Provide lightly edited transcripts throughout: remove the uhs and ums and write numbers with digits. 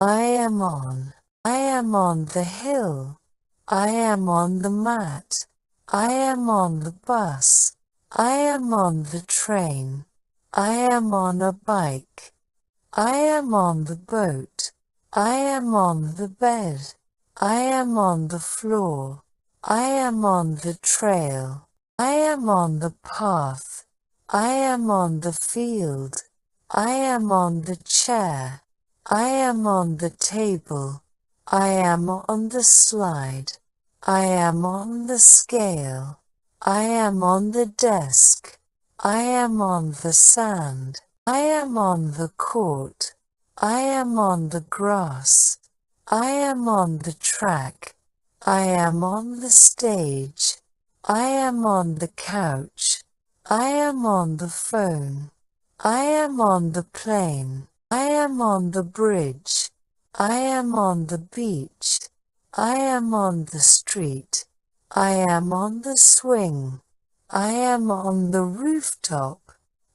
I am on. I am on the hill. I am on the mat. I am on the bus. I am on the train. I am on a bike. I am on the boat. I am on the bed. I am on the floor. I am on the trail. I am on the path. I am on the field. I am on the chair. I am on the table. I am on the slide. I am on the scale. I am on the desk. I am on the sand. I am on the court. I am on the grass. I am on the track. I am on the stage. I am on the couch. I am on the phone. I am on the plane. I am on the bridge. I am on the beach. I am on the street. I am on the swing. I am on the rooftop.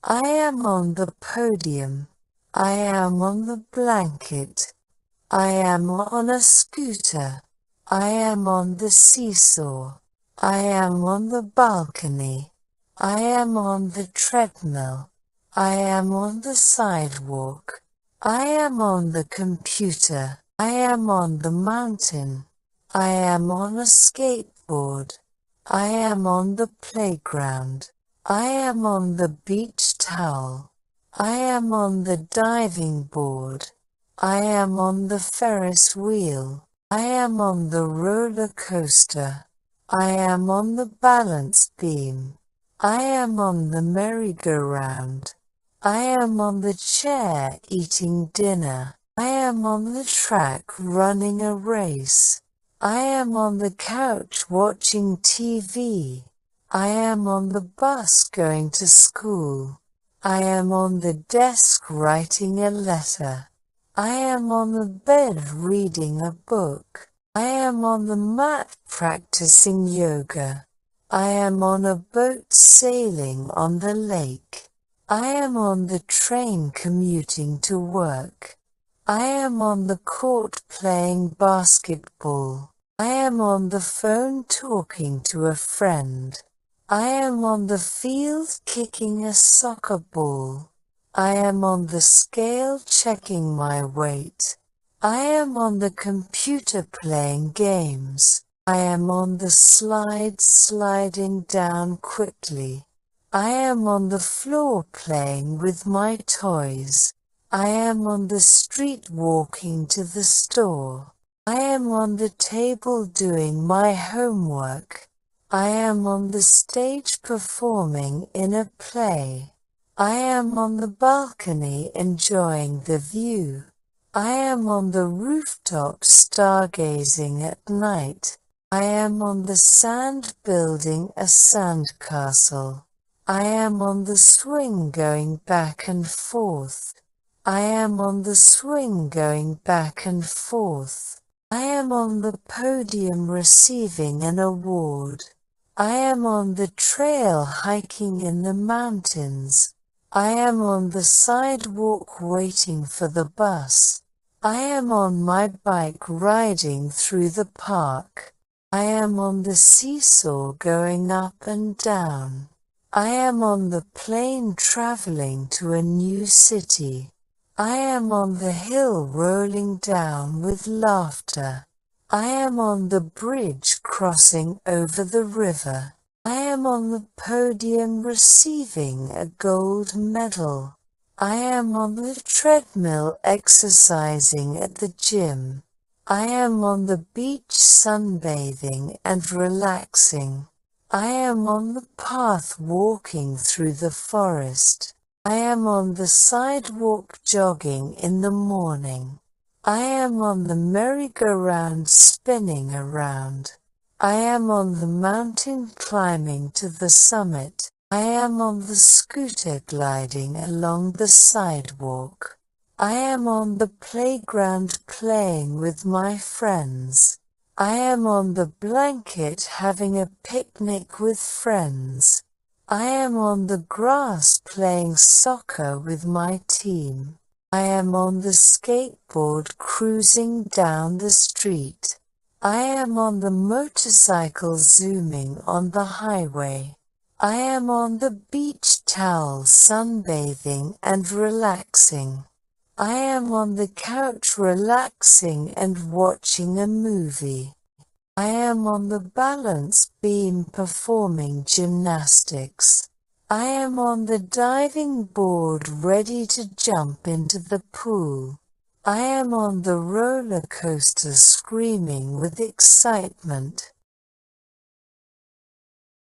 I am on the podium. I am on the blanket. I am on a scooter. I am on the seesaw. I am on the balcony. I am on the treadmill. I am on the sidewalk. I am on the computer. I am on the mountain. I am on a skateboard. I am on the playground. I am on the beach towel. I am on the diving board. I am on the Ferris wheel. I am on the roller coaster. I am on the balance beam. I am on the merry-go-round. I am on the chair eating dinner. I am on the track running a race. I am on the couch watching TV. I am on the bus going to school. I am on the desk writing a letter. I am on the bed reading a book. I am on the mat practicing yoga. I am on a boat sailing on the lake. I am on the train commuting to work. I am on the court playing basketball. I am on the phone talking to a friend. I am on the field kicking a soccer ball. I am on the scale checking my weight. I am on the computer playing games. I am on the slide sliding down quickly. I am on the floor playing with my toys. I am on the street walking to the store. I am on the table doing my homework. I am on the stage performing in a play. I am on the balcony enjoying the view. I am on the rooftop stargazing at night. I am on the sand building a sandcastle. I am on the swing going back and forth. I am on the swing going back and forth. I am on the podium receiving an award. I am on the trail hiking in the mountains. I am on the sidewalk waiting for the bus. I am on my bike riding through the park. I am on the seesaw going up and down. I am on the plane traveling to a new city. I am on the hill rolling down with laughter. I am on the bridge crossing over the river. I am on the podium receiving a gold medal. I am on the treadmill exercising at the gym. I am on the beach sunbathing and relaxing. I am on the path walking through the forest. I am on the sidewalk jogging in the morning. I am on the merry-go-round spinning around. I am on the mountain climbing to the summit. I am on the scooter gliding along the sidewalk. I am on the playground playing with my friends. I am on the blanket having a picnic with friends. I am on the grass playing soccer with my team. I am on the skateboard cruising down the street. I am on the motorcycle zooming on the highway. I am on the beach towel sunbathing and relaxing. I am on the couch relaxing and watching a movie. I am on the balance beam performing gymnastics. I am on the diving board ready to jump into the pool. I am on the roller coaster screaming with excitement.